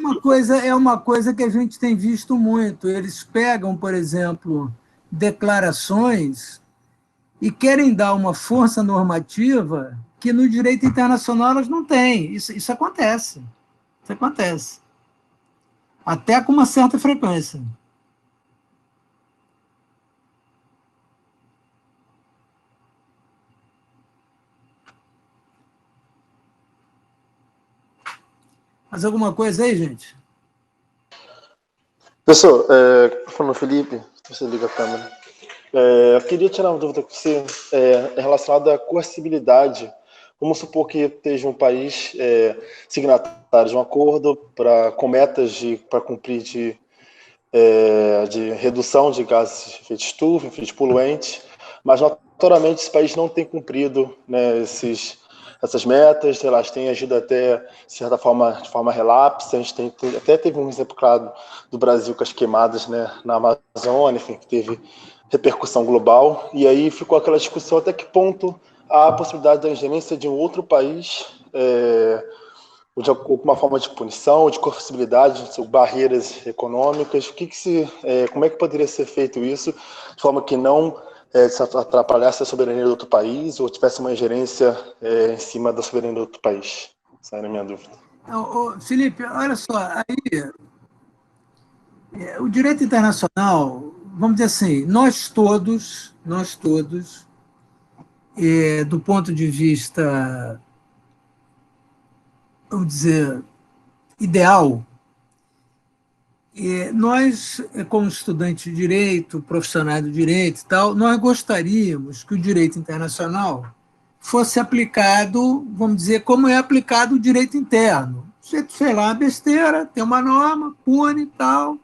uma coisa que a gente tem visto muito. Eles pegam, por exemplo, declarações e querem dar uma força normativa que no direito internacional elas não têm. Isso acontece. Isso acontece. Até com uma certa frequência. Mais alguma coisa aí, gente? Professor, falando Felipe, você liga a câmera. Eu queria tirar uma dúvida com você relacionada à coercibilidade. Vamos supor que esteja um país signatário de um acordo com metas para cumprir de redução de gases de efeito estufa, enfim, de poluentes, mas notoriamente esse país não tem cumprido, né, essas metas, elas têm agido até, de certa forma, de forma relapsa. A gente até teve um exemplo claro do Brasil com as queimadas, né, na Amazônia, enfim, que teve repercussão global, e aí ficou aquela discussão até que ponto há a possibilidade da ingerência de um outro país, ou de alguma forma de punição, ou de coercibilidade, barreiras econômicas. Como é que poderia ser feito isso, de forma que não atrapalhasse a soberania do outro país, ou tivesse uma ingerência em cima da soberania do outro país? Essa era a minha dúvida. Felipe, olha só, aí o direito internacional, vamos dizer assim, nós todos, do ponto de vista, vamos dizer, ideal, nós, como estudantes de direito, profissionais do direito e tal, nós gostaríamos que o direito internacional fosse aplicado, vamos dizer, como é aplicado o direito interno. Você fez lá uma besteira, tem uma norma, pune e tal,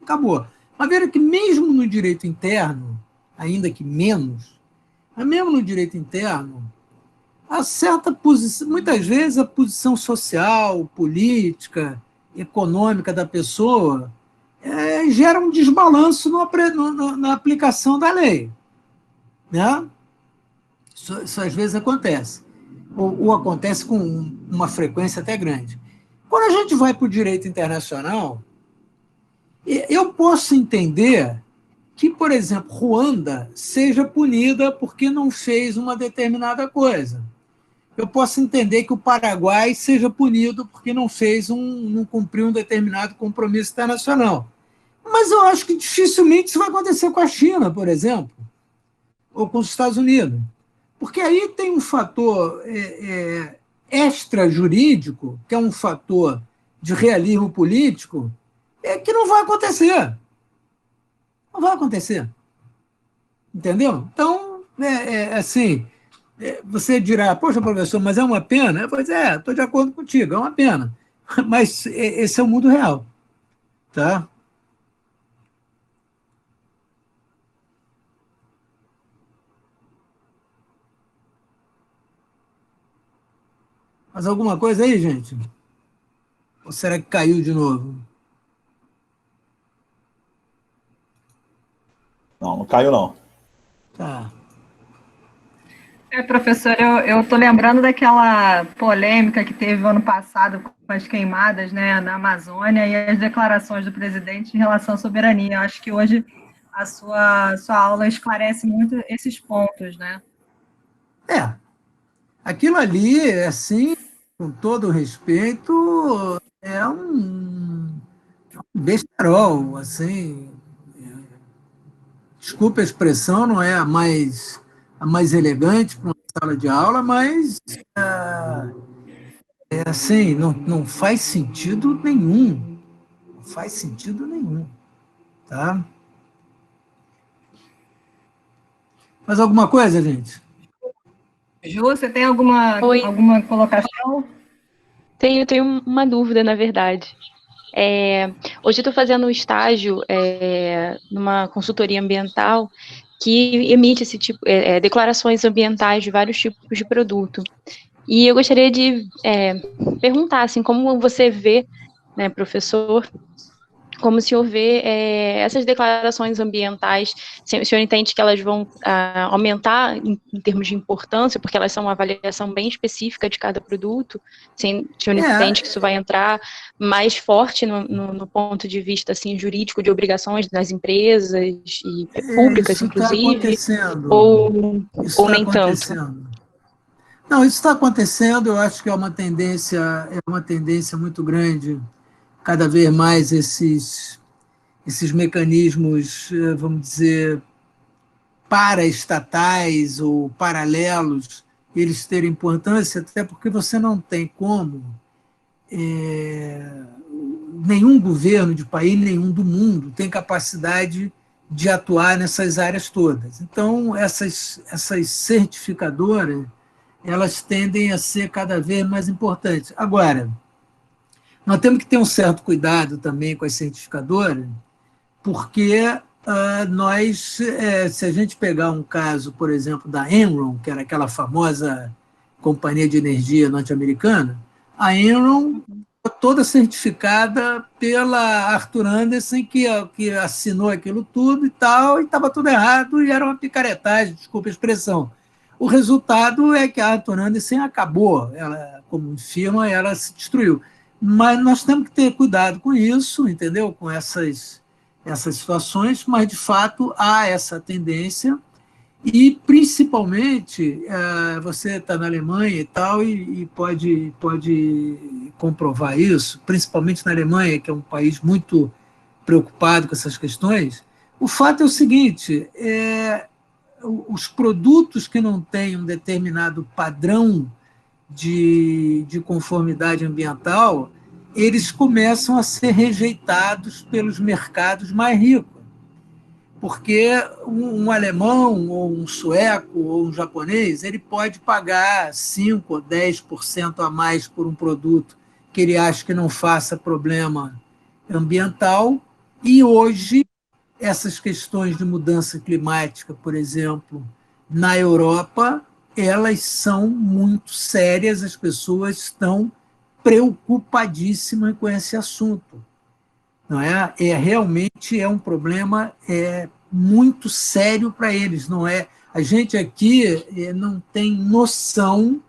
acabou. Mas veja que mesmo no direito interno, ainda que menos, mas mesmo no direito interno, há certa posição, muitas vezes a posição social, política, econômica da pessoa gera um desbalanço na aplicação da lei. Né? Isso às vezes acontece. Ou acontece com uma frequência até grande. Quando a gente vai para o direito internacional, eu posso entender que, por exemplo, Ruanda seja punida porque não fez uma determinada coisa. Eu posso entender que o Paraguai seja punido porque não cumpriu um determinado compromisso internacional. Mas eu acho que dificilmente isso vai acontecer com a China, por exemplo, ou com os Estados Unidos. Porque aí tem um fator extrajurídico, que é um fator de realismo político, que não vai acontecer. Não vai acontecer. Entendeu? Então, assim, você dirá, poxa, professor, mas é uma pena? Pois estou de acordo contigo, é uma pena. Mas esse é o mundo real. Tá? Mas alguma coisa aí, gente? Ou será que caiu de novo? Não caiu, não. Tá. Professor, eu estou lembrando daquela polêmica que teve ano passado com as queimadas, né, na Amazônia e as declarações do presidente em relação à soberania. Eu acho que hoje a sua aula esclarece muito esses pontos, né? Aquilo ali, assim, com todo o respeito, é um besterol, assim. Desculpa a expressão, não é a mais elegante para uma sala de aula, mas assim, não faz sentido nenhum. Não faz sentido nenhum. Tá? Mais alguma coisa, gente? Ju, você tem alguma colocação? Tenho uma dúvida, na verdade. Hoje eu estou fazendo um estágio numa consultoria ambiental que emite esse tipo, declarações ambientais de vários tipos de produto. E eu gostaria de perguntar, assim, como você vê, né, professor, como o senhor vê essas declarações ambientais, se o senhor entende que elas vão aumentar em termos de importância, porque elas são uma avaliação bem específica de cada produto, se o senhor entende que isso vai entrar mais forte no ponto de vista assim, jurídico de obrigações das empresas e públicas, Isso está inclusive, acontecendo. ou nem tanto? Não, isso está acontecendo, eu acho que é uma tendência muito grande, cada vez mais esses mecanismos, vamos dizer, paraestatais ou paralelos, eles terem importância, até porque você não tem como nenhum governo de país nenhum do mundo tem capacidade de atuar nessas áreas todas. Então, essas certificadoras, elas tendem a ser cada vez mais importantes. Agora, nós temos que ter um certo cuidado também com as certificadoras, porque se a gente pegar um caso, por exemplo, da Enron, que era aquela famosa companhia de energia norte-americana, a Enron toda certificada pela Arthur Andersen, que assinou aquilo tudo e tal, e estava tudo errado, e era uma picaretagem, desculpa a expressão. O resultado é que a Arthur Andersen acabou, ela, como firma, ela se destruiu. Mas nós temos que ter cuidado com isso, entendeu? Com essas situações, mas, de fato, há essa tendência. E, principalmente, você está na Alemanha e tal, e pode comprovar isso, principalmente na Alemanha, que é um país muito preocupado com essas questões. O fato é o seguinte, os produtos que não têm um determinado padrão de conformidade ambiental, eles começam a ser rejeitados pelos mercados mais ricos. Porque um alemão, ou um sueco, ou um japonês, ele pode pagar 5% ou 10% a mais por um produto que ele acha que não faça problema ambiental. E hoje, essas questões de mudança climática, por exemplo, na Europa, elas são muito sérias, as pessoas estão preocupadíssimas com esse assunto. Não é? Realmente é um problema muito sério para eles. Não é? A gente aqui não tem noção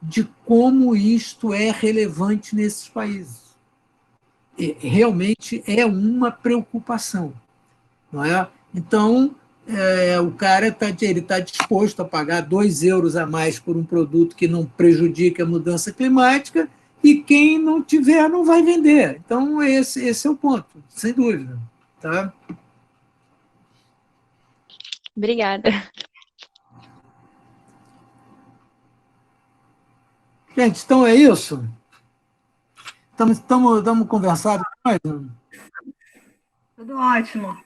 de como isto é relevante nesses países. Realmente é uma preocupação. Não é? Então, o cara está disposto a pagar 2 euros a mais por um produto que não prejudica a mudança climática, e quem não tiver não vai vender. Então, esse é o ponto, sem dúvida. Tá? Obrigada. Gente, então é isso? Estamos conversando mais? Tudo ótimo.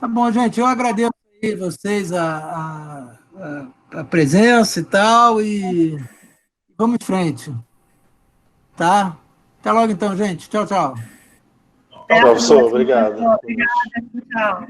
Tá bom, gente. Eu agradeço aí vocês a presença e tal, e vamos em frente. Tá? Até logo então, gente. Tchau, tchau. Professor, obrigado. Obrigada, tchau.